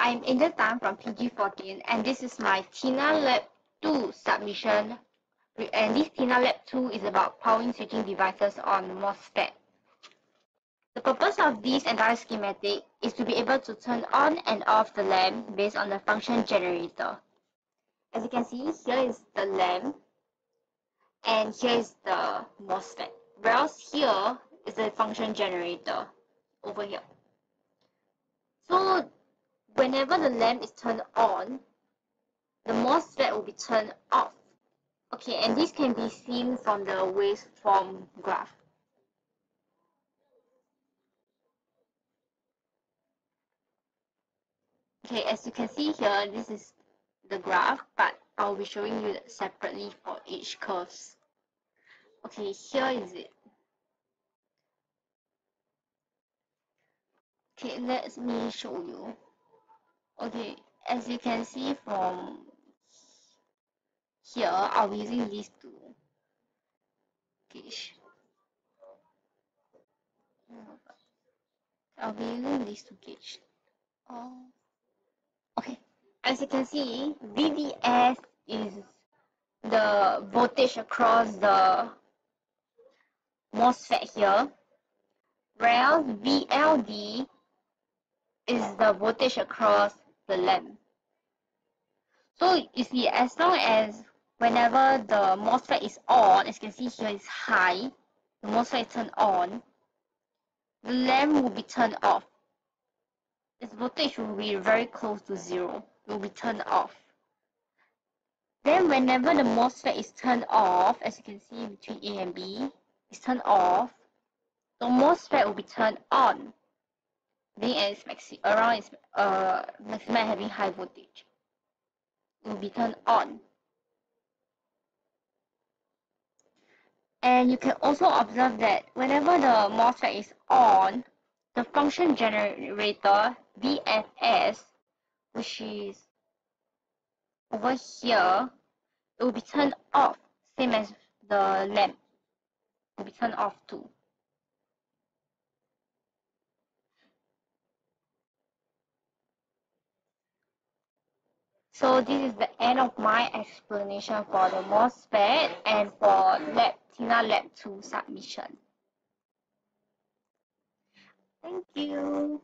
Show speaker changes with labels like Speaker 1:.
Speaker 1: I'm Angel Tan from PG14, and this is my TINA Lab 2 submission. And this TINA Lab 2 is about powering switching devices on MOSFET. The purpose of this entire schematic is to be able to turn on and off the lamp based on the function generator. As you can see, here is the lamp, and here is the MOSFET. Whereas here is the function generator over here. So whenever the lamp is turned on, the MOSFET will be turned off. Okay, and this can be seen from the waveform graph. Okay, as you can see here, this is the graph, but I'll be showing you separately for each curves. Okay, here is it. Okay, let me show you. Okay, as you can see from here, I'll be using these two gauge. I'll be using these two gauge. Okay, as you can see, VDS is the voltage across the MOSFET here, whereas VLD is the voltage across the lamp. So you see, as long as whenever the MOSFET is on, as you can see here is high, the MOSFET is turned on, the lamp will be turned off. Its voltage will be very close to zero. It will be turned off. Then whenever the MOSFET is turned off, as you can see between A and B, is turned off, the MOSFET will be turned on, being at its maximum having high voltage. It will be turned on. And you can also observe that whenever the MOSFET is on, the function generator VFS, which is over here, it will be turned off, same as the lamp. It will be turned off too. So this is the end of my explanation for the MOSFET and for TINA Lab 2 submission. Thank you.